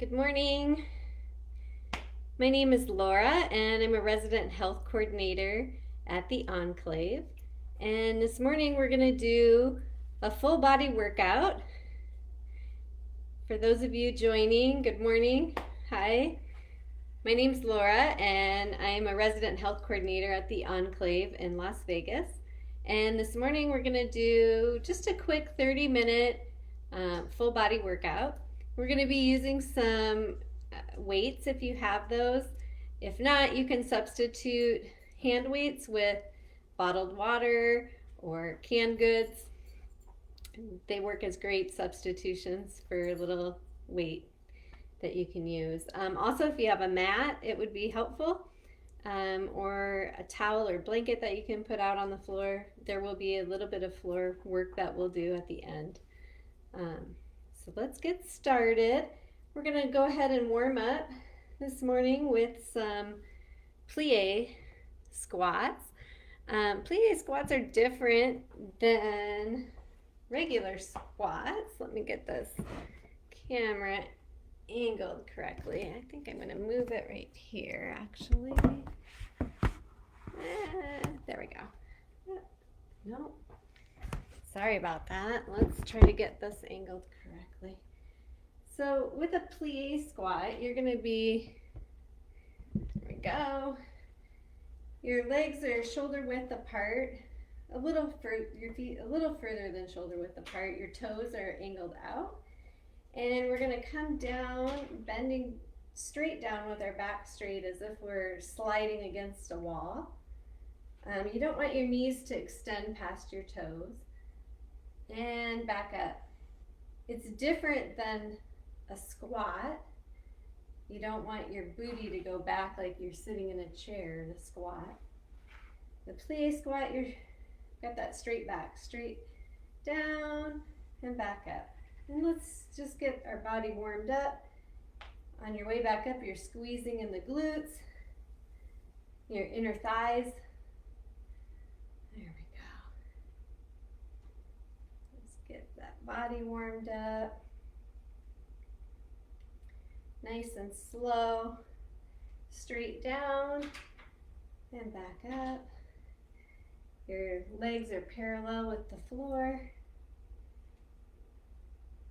Good morning. My name is Laura and I'm a resident health coordinator at the Enclave. And this morning we're going to do a full body workout. For those of you joining, good morning. Hi. My name's Laura and I'm a resident health coordinator at the Enclave in Las Vegas. And this morning we're going to do just a quick 30-minute full body workout. We're going to be using some weights if you have those. If not, you can substitute hand weights with bottled water or canned goods. They work as great substitutions for a little weight that you can use. Also, if you have a mat, it would be helpful, or a towel or blanket that you can put out on the floor. There will be a little bit of floor work that we'll do at the end. So let's get started. We're going to go ahead and warm up this morning with some plie squats. Plie squats are different than regular squats. Let me get this camera angled correctly. I think I'm going to move it right here, actually. There we go. No. Sorry about that. Let's try to get this angled correctly. So with a plie squat, you're going to be, there we go. Your legs are shoulder width apart, your feet a little further than shoulder width apart. Your toes are angled out. And we're going to come down, bending straight down with our back straight as if we're sliding against a wall. You don't want your knees to extend past your toes. And back up. It's different than a squat. You don't want your booty to go back like you're sitting in a chair in a squat. The plie squat, you've got that straight back, straight down and back up. And let's just get our body warmed up. On your way back up, you're squeezing in the glutes, your inner thighs. There we go. Let's get that body warmed up. Nice and slow. Straight down and back up. Your legs are parallel with the floor.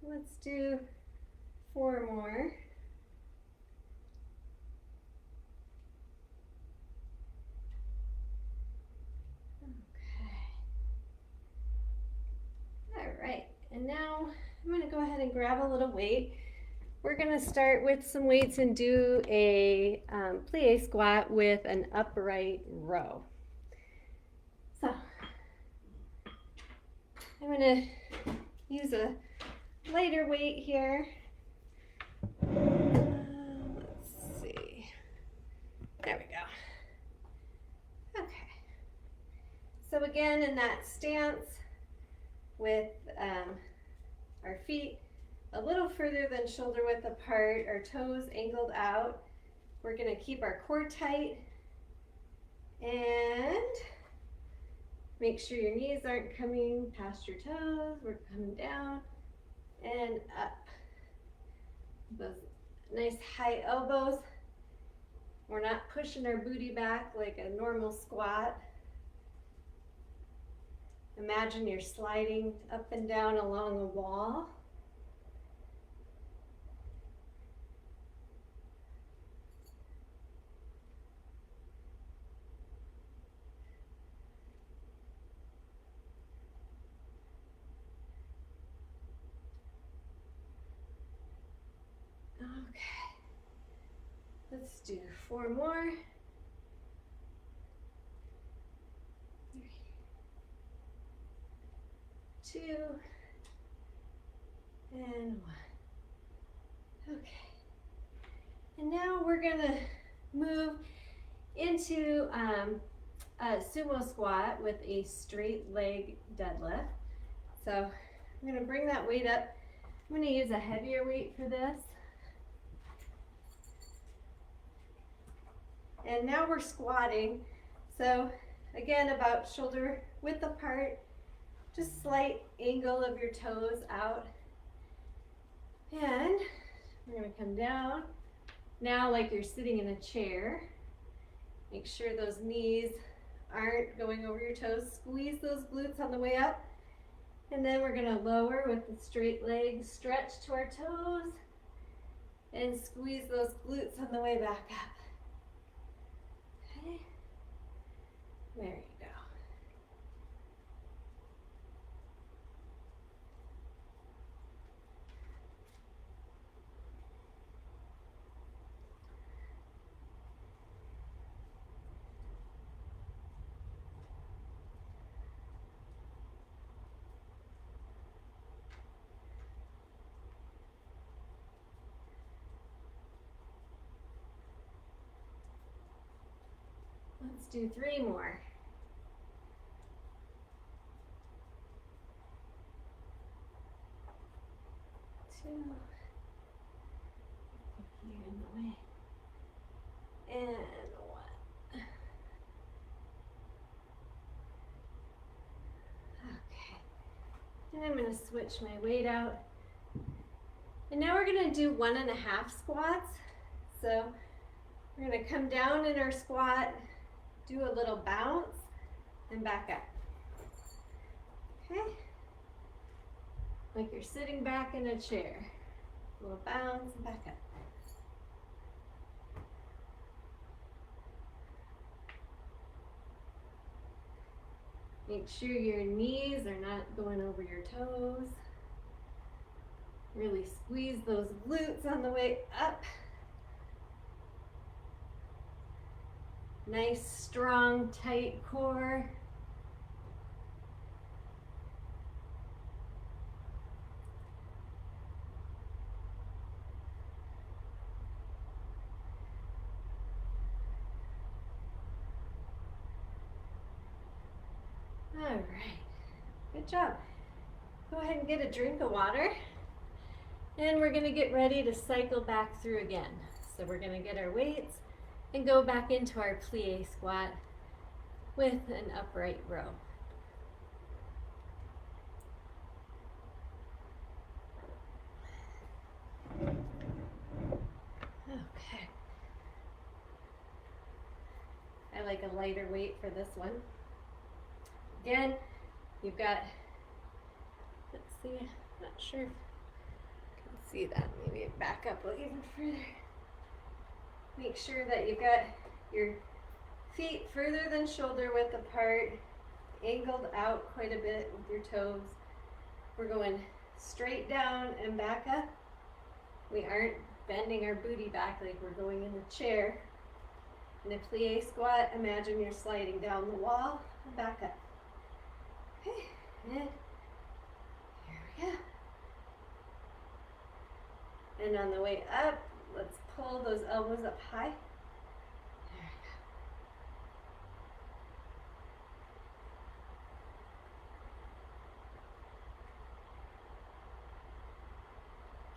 Let's do 4 more. All right, and now I'm going to go ahead and grab a little weight. We're going to start with some weights and do a plie squat with an upright row. So I'm going to use a lighter weight here. Let's see. There we go. Okay. So again, in that stance with our feet a little further than shoulder width apart, our toes angled out. We're going to keep our core tight and make sure your knees aren't coming past your toes. We're coming down and up. Those nice high elbows. We're not pushing our booty back like a normal squat. Imagine you're sliding up and down along a wall. Okay, let's do 4 more. 3, 2, and 1. Okay, and now we're gonna move into a sumo squat with a straight leg deadlift. So I'm gonna bring that weight up. I'm gonna use a heavier weight for this. And now we're squatting. So again, about shoulder width apart, just slight angle of your toes out. And I'm You're gonna come down. Now like you're sitting in a chair. Make sure those knees aren't going over your toes. Squeeze those glutes on the way up. And then we're gonna lower with the straight legs, stretch to our toes, and squeeze those glutes on the way back up. Okay, there you go. Let's do 3 more. 2. You're in the way. And 1. Okay. And I'm going to switch my weight out. And now we're going to do 1.5 squats. So we're going to come down in our squat, do a little bounce, and back up. Okay? Like you're sitting back in a chair. A little bounce and back up. Make sure your knees are not going over your toes. Really squeeze those glutes on the way up. Nice, strong, tight core. All right, good job. Go ahead and get a drink of water. And we're gonna get ready to cycle back through again. So we're gonna get our weights and go back into our plie squat with an upright row. Okay. I like a lighter weight for this one. Again, you've got, let's see, I'm not sure if you can see that. Maybe back up even further. Make sure that you've got your feet further than shoulder width apart, angled out quite a bit with your toes. We're going straight down and back up. We aren't bending our booty back like we're going in a chair. In a plie squat, imagine you're sliding down the wall and back up. Okay, and here we go. And on the way up, let's pull those elbows up high. There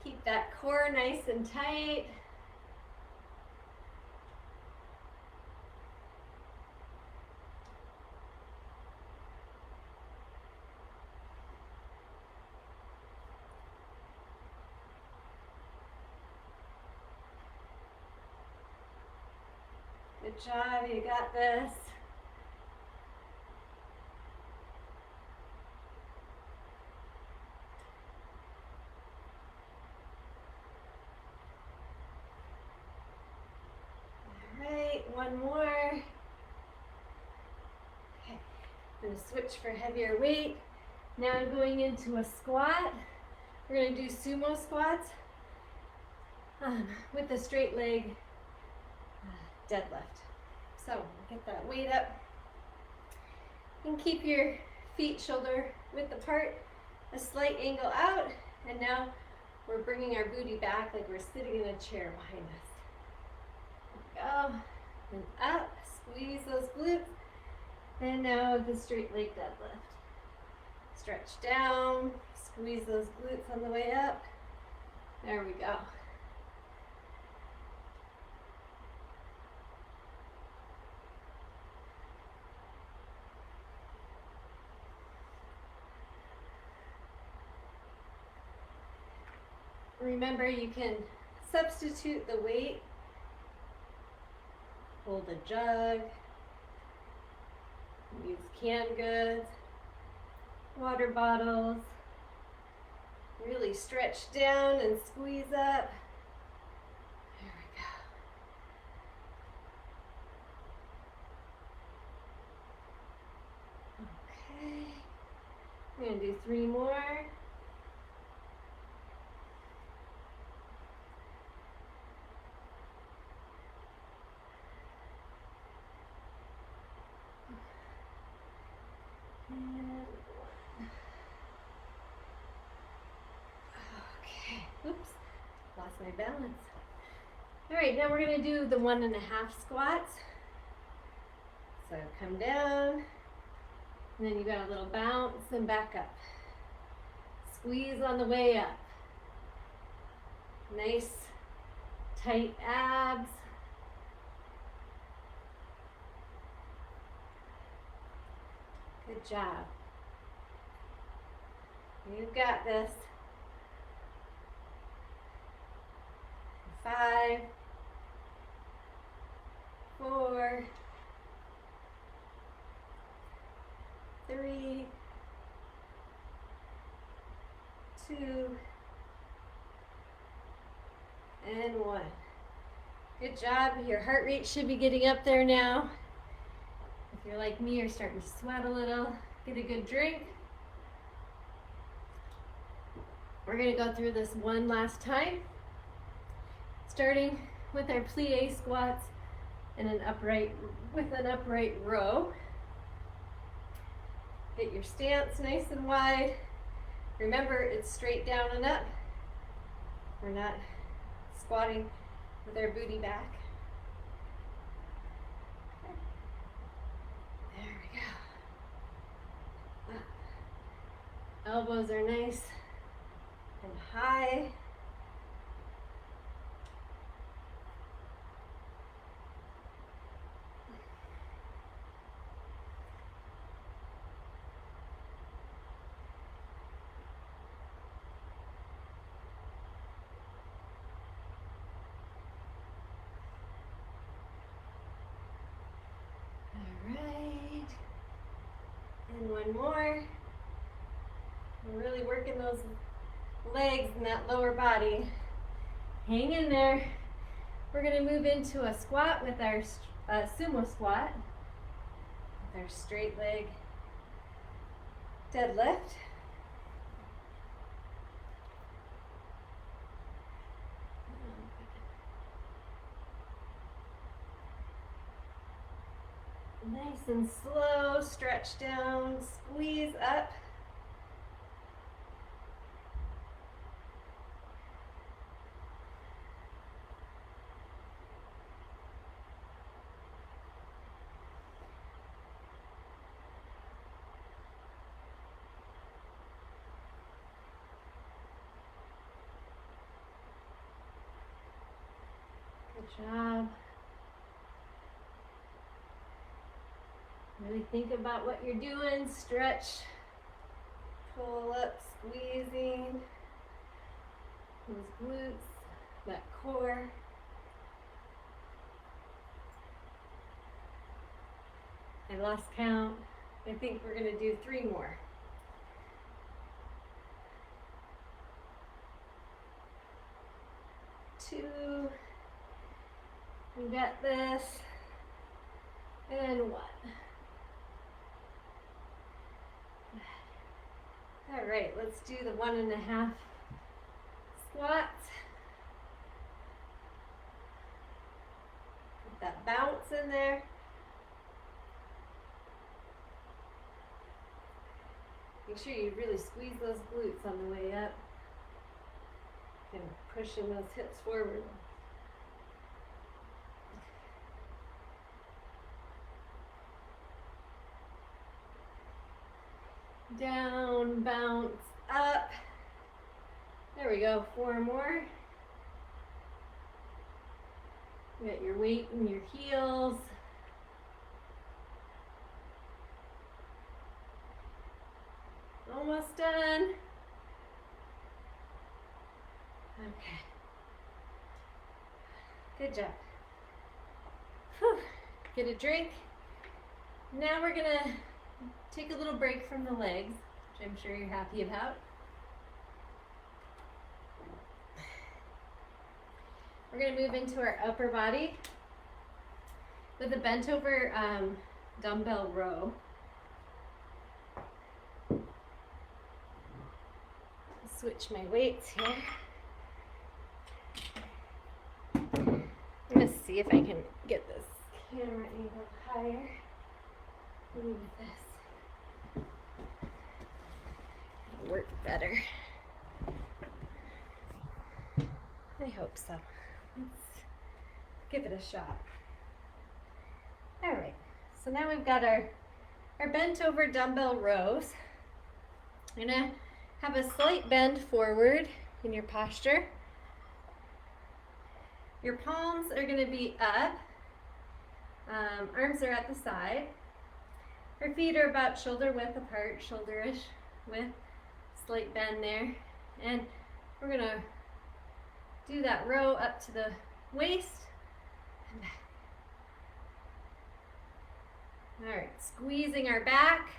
we go. Keep that core nice and tight. Good job, you got this. All right, one more. Okay, I'm going to switch for heavier weight. Now I'm going into a squat. We're going to do sumo squats with a straight leg deadlift. So get that weight up and keep your feet shoulder width apart, a slight angle out, and now we're bringing our booty back like we're sitting in a chair behind us. Go and up, squeeze those glutes, and now the straight leg deadlift. Stretch down, squeeze those glutes on the way up. There we go. Remember, you can substitute the weight. Hold a jug, use canned goods, water bottles. Really stretch down and squeeze up. There we go. Okay. I'm going to do 3 more. Okay, oops, lost my balance. All right, now we're gonna do the 1.5 squats. So come down, and then you got a little bounce and back up. Squeeze on the way up. Nice, tight abs. Good job. You've got this. 5, 4, 3, 2, and 1. Good job. Your heart rate should be getting up there now. If you're like me, you're starting to sweat a little. Get a good drink. We're going to go through this one last time, starting with our plie squats and an upright row. Get your stance nice and wide. Remember, it's straight down and up. We're not squatting with our booty back. Okay. There we go. Elbows are nice and high. Alright, and one more. We're really working those legs and that lower body. Hang in there. We're going to move into a squat with our sumo squat, with our straight leg deadlift. Nice and slow, stretch down, squeeze up. Good job. Really think about what you're doing. Stretch, pull up, squeezing those glutes, that core. I lost count. I think we're going to do 3 more. 2. We got this. And 1. All right, let's do the 1.5 squats. Get that bounce in there. Make sure you really squeeze those glutes on the way up. And pushing those hips forward. Down, bounce, up. There we go, 4 more. You got your weight in your heels. Almost done. Okay. Good job. Whew. Get a drink. Now we're gonna take a little break from the legs, which I'm sure you're happy about. We're gonna move into our upper body with a bent over dumbbell row. Switch my weights here. I'm gonna see if I can get this camera angle higher. Move this. It'll work better. I hope so. Let's give it a shot. All right, so now we've got our bent over dumbbell rows. I'm gonna have a slight bend forward in your posture. Your palms are gonna be up. Arms are at the side. Our feet are about shoulder width apart, shoulder-ish width, slight bend there. And we're gonna do that row up to the waist and back. All right, squeezing our back.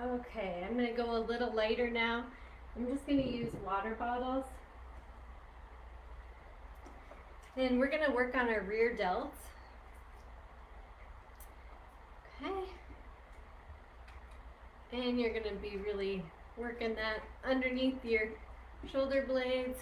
Okay, I'm going to go a little lighter now. I'm just going to use water bottles. And we're going to work on our rear delts. Okay. And you're going to be really working that underneath your shoulder blades.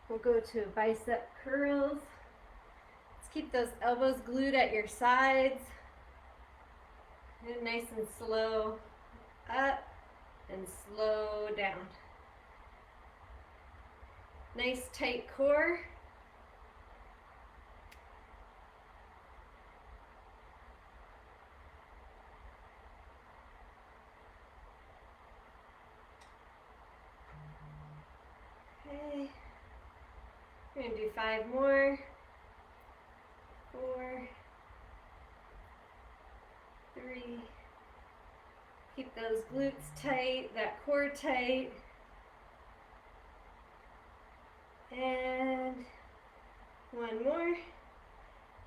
We'll go to bicep curls. Let's keep those elbows glued at your sides. And nice and slow up and slow down. Nice tight core. Okay. We're going to do 5 more. 4, 3. Keep those glutes tight, that core tight. And 1 more.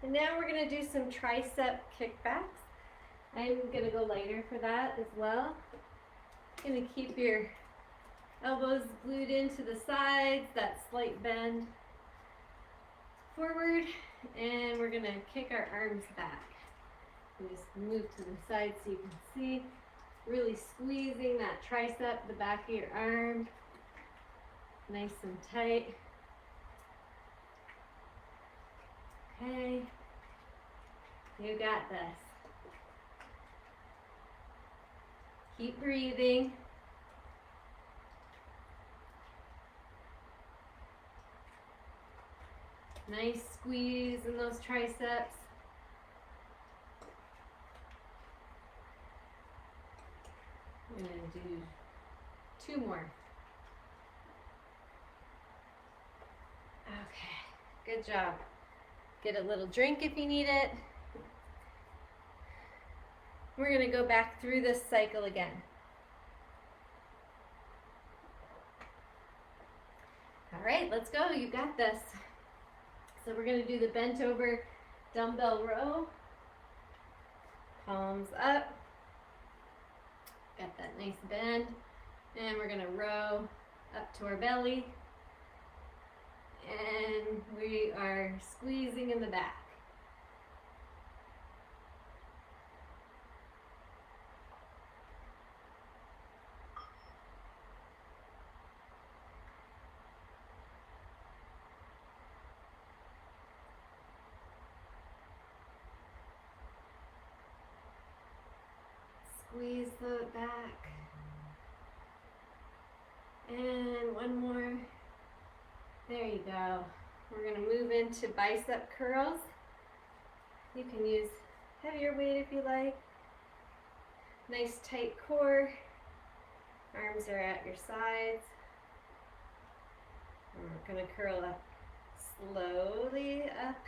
And now we're going to do some tricep kickbacks. I'm going to go lighter for that as well. Going to keep your elbows glued into the sides, that slight bend forward, and we're gonna kick our arms back. And just move to the side so you can see. Really squeezing that tricep, the back of your arm, nice and tight. Okay, you got this. Keep breathing. Nice squeeze in those triceps. I'm going to do 2 more. Okay, good job. Get a little drink if you need it. We're going to go back through this cycle again. All right, let's go. You got this. So we're going to do the bent over dumbbell row. Palms up. Got that nice bend. And we're going to row up to our belly. And we are squeezing in the back. Squeeze the back. And one more. There you go. We're going to move into bicep curls. You can use heavier weight if you like. Nice tight core. Arms are at your sides. And we're going to curl up slowly up.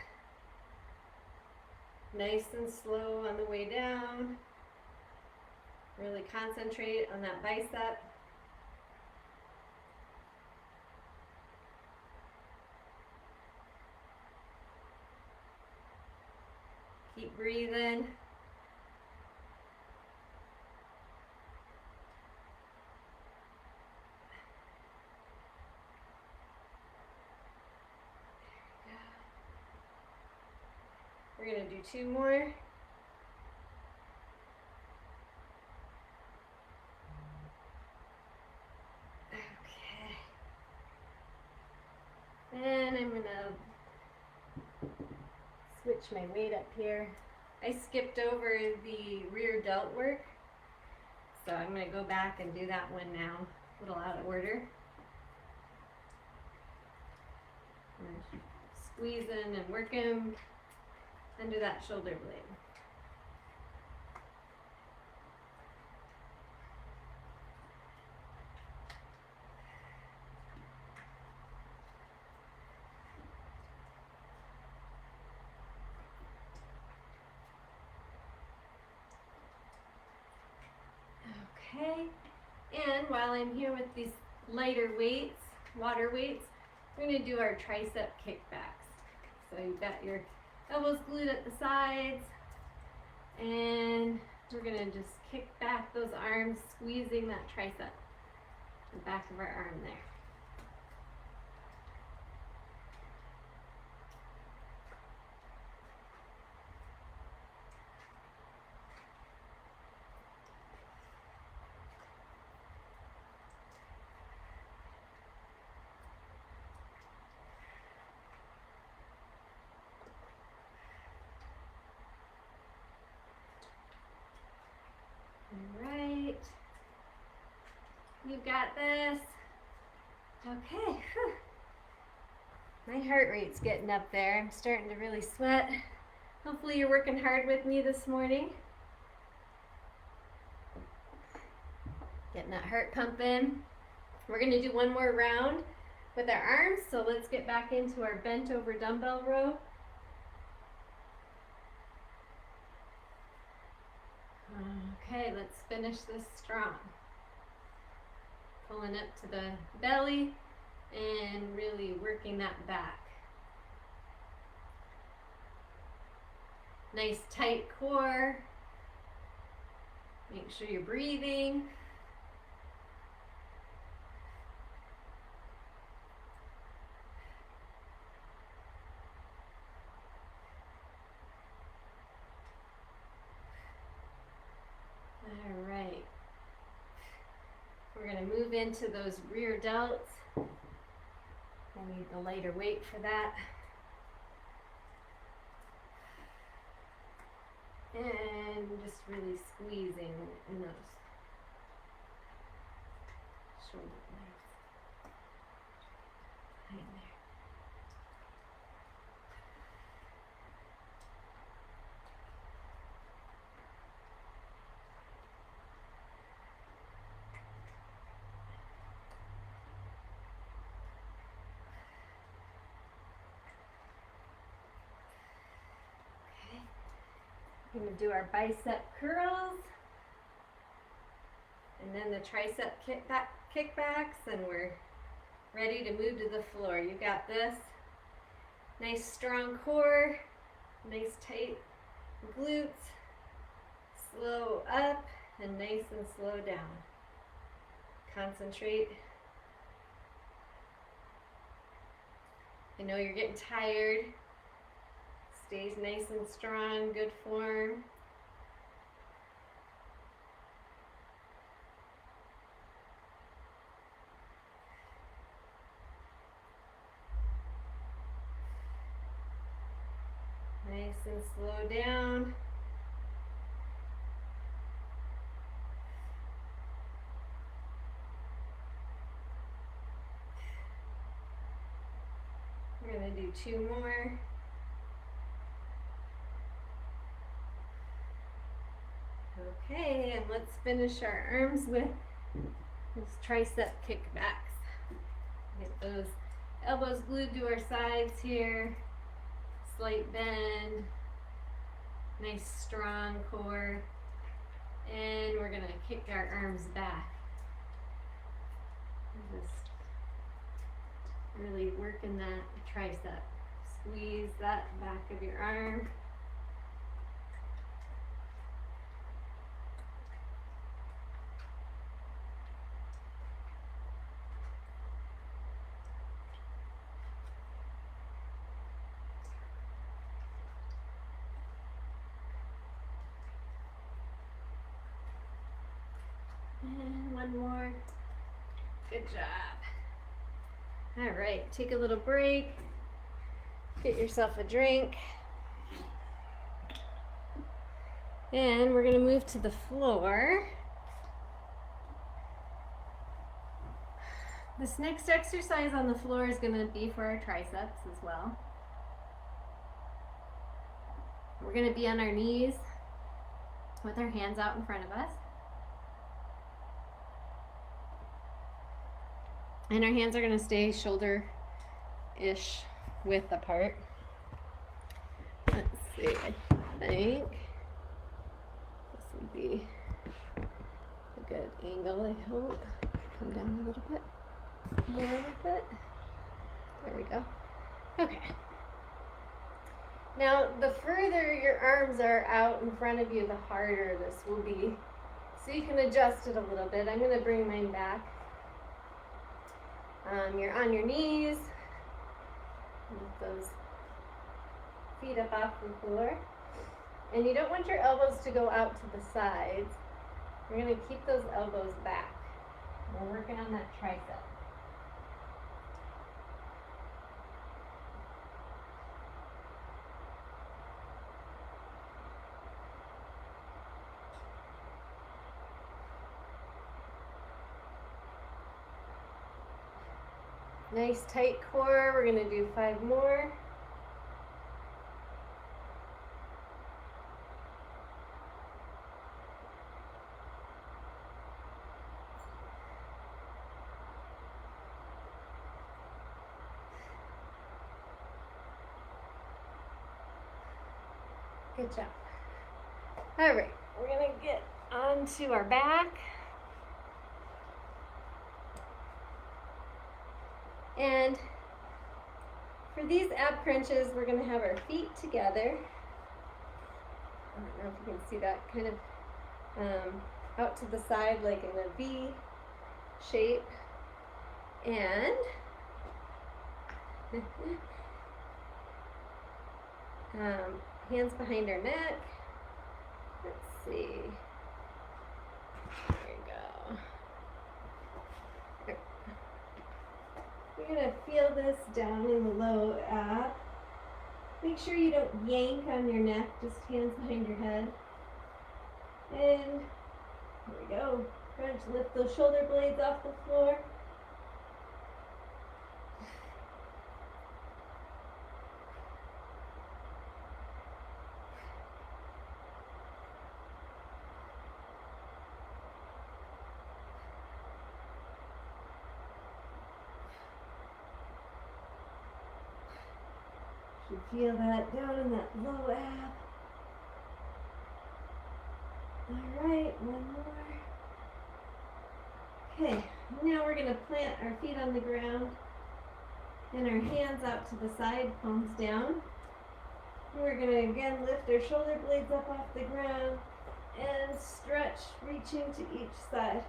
Nice and slow on the way down. Really concentrate on that bicep. Keep breathing. We're going to do 2 more. Okay. And I'm going to switch my weight up here. I skipped over the rear delt work, so I'm going to go back and do that one now, a little out of order. Squeezing and working under that shoulder blade. Okay, and while I'm here with these lighter weights, water weights, we're going to do our tricep kickbacks. So you've got your elbows glued at the sides, and we're going to just kick back those arms, squeezing that tricep, the back of our arm there. Alright, you've got this. Okay, whew. My heart rate's getting up there. I'm starting to really sweat. Hopefully you're working hard with me this morning. Getting that heart pumping. We're going to do one more round with our arms, so let's get back into our bent over dumbbell row. Okay, let's finish this strong. Pulling up to the belly and really working that back. Nice tight core. Make sure you're breathing. We're going to move into those rear delts. I need the lighter weight for that. And just really squeezing in those shoulder blades. Right there. We're going to do our bicep curls and then the tricep kickbacks, and we're ready to move to the floor. You got this. Nice strong core, nice tight glutes, slow up and nice and slow down. Concentrate. I know you're getting tired. Stays nice and strong, good form. Nice and slow down. do 2 more. Okay, and let's finish our arms with those tricep kickbacks. Get those elbows glued to our sides here. Slight bend. Nice strong core. And we're gonna kick our arms back. Just really working that tricep. Squeeze that back of your arm. And one more. Good job. All right, take a little break. Get yourself a drink. And we're gonna move to the floor. This next exercise on the floor is gonna be for our triceps as well. We're gonna be on our knees with our hands out in front of us. And our hands are gonna stay shoulder-ish width apart. Let's see, I think this would be a good angle, I hope. Come down a little bit more with it. There we go. Okay. Now, the further your arms are out in front of you, the harder this will be. So you can adjust it a little bit. I'm gonna bring mine back. You're on your knees. Lift those feet up off the floor. And you don't want your elbows to go out to the sides. You're going to keep those elbows back. We're working on that tricep. Nice tight core. We're going to do 5 more. Good job. All right, we're going to get onto our back. And for these ab crunches, we're going to have our feet together. I don't know if you can see that, kind of out to the side like in a V shape. And hands behind our neck. Let's see. There you go. You're going to feel this down in the low ab. Make sure you don't yank on your neck, just hands behind your head. And here we go. Crunch, lift those shoulder blades off the floor. You feel that down in that low ab. All right, one more. Okay, now we're going to plant our feet on the ground and our hands out to the side, palms down. And we're going to again lift our shoulder blades up off the ground and stretch, reaching to each side.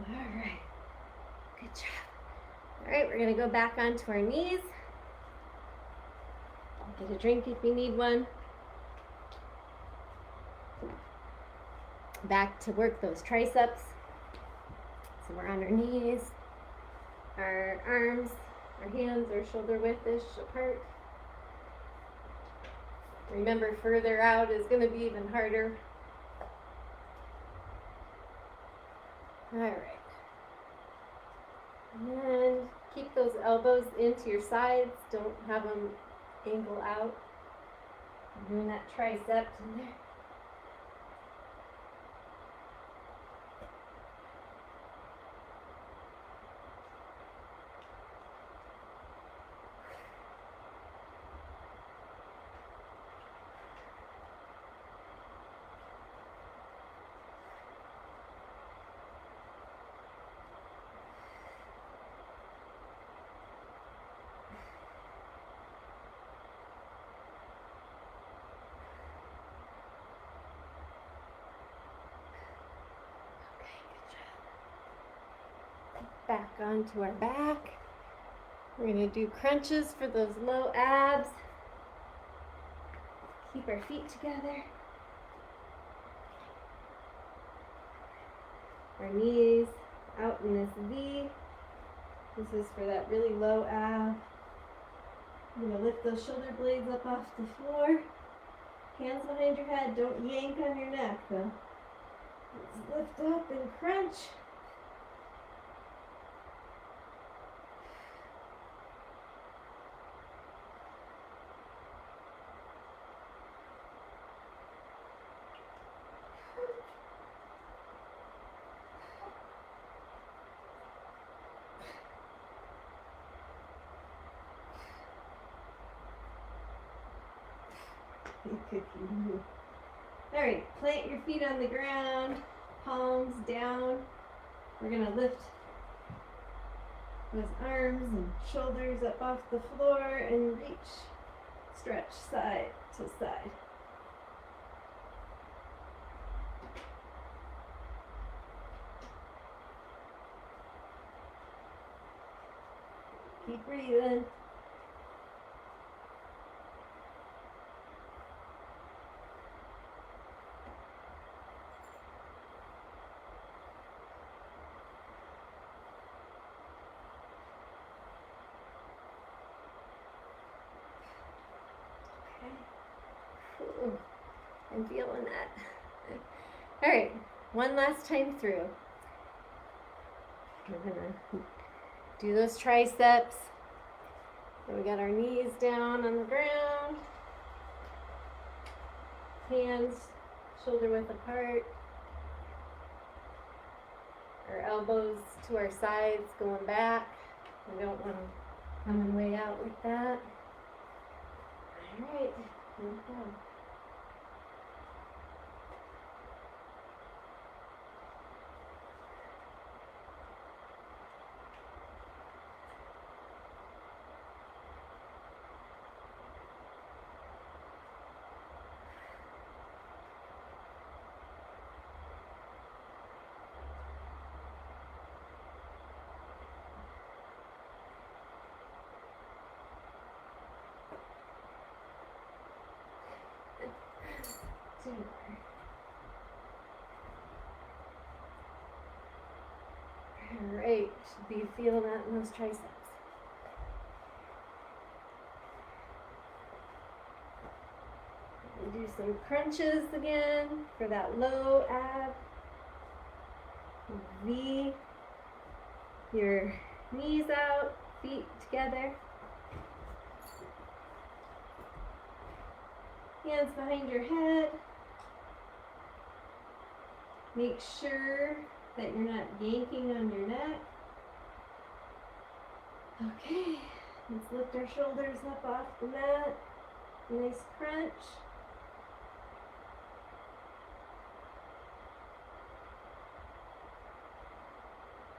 All right, good job. All right, we're gonna go back onto our knees. Get a drink if you need one. back to work those triceps. So we're on our knees, our arms, our hands are shoulder width-ish apart. Remember, further out is going to be even harder. All right. And then keep those elbows into your sides. Don't have them angle out. I'm doing that tricep in there. Back onto our back. We're going to do crunches for those low abs. Keep our feet together. Our knees out in this V. This is for that really low ab. I'm going to lift those shoulder blades up off the floor. Hands behind your head. Don't yank on your neck though. Let's lift up and crunch. All right, plant your feet on the ground, palms down. We're going to lift those arms and shoulders up off the floor and reach, stretch side to side. Keep breathing. Ooh, I'm feeling that. All right, one last time through. We're gonna do those triceps. So we got our knees down on the ground, hands shoulder width apart, our elbows to our sides going back. We don't want them coming way out like that. All right, here we go. Alright, should be feeling that in those triceps. We'll do some crunches again for that low ab. V, your knees out, feet together. Hands behind your head. Make sure that you're not yanking on your neck. Okay, let's lift our shoulders up off the mat. Nice crunch.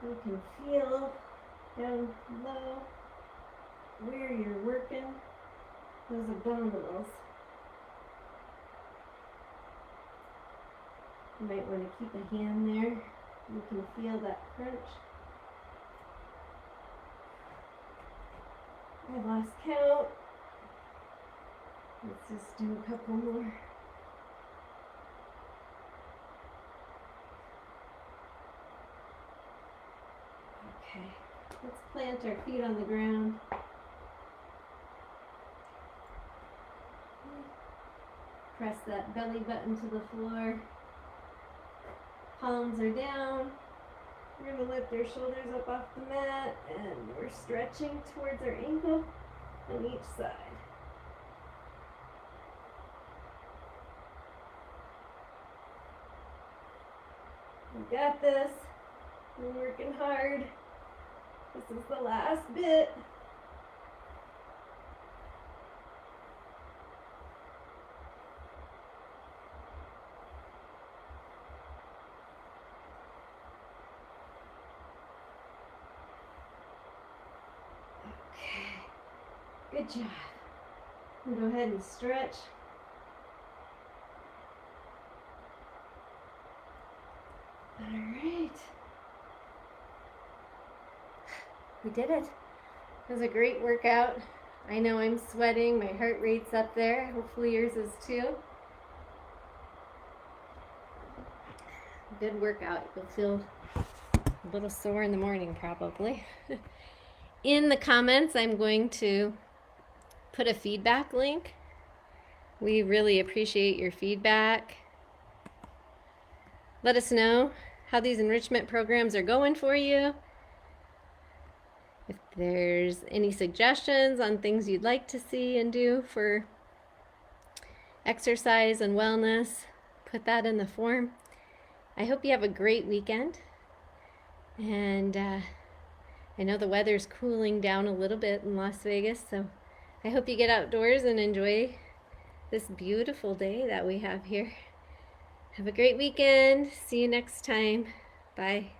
You can feel down low where you're working those abdominals. You might want to keep a hand there. You can feel that crunch. I lost count. Let's just do a couple more. Let's plant our feet on the ground. Press that belly button to the floor. Palms are down. We're going to lift our shoulders up off the mat, and we're stretching towards our ankle on each side. We got this. We're working hard. This is the last bit. Good job. And go ahead and stretch. All right. We did it. It was a great workout. I know I'm sweating. My heart rate's up there. Hopefully yours is too. Good workout. You'll feel a little sore in the morning probably. In the comments, I'm going to put a feedback link. We really appreciate your feedback. Let us know how these enrichment programs are going for you. If there's any suggestions on things you'd like to see and do for exercise and wellness, put that in the form. I hope you have a great weekend. And I know the weather's cooling down a little bit in Las Vegas, so I hope you get outdoors and enjoy this beautiful day that we have here. Have a great weekend. See you next time. Bye.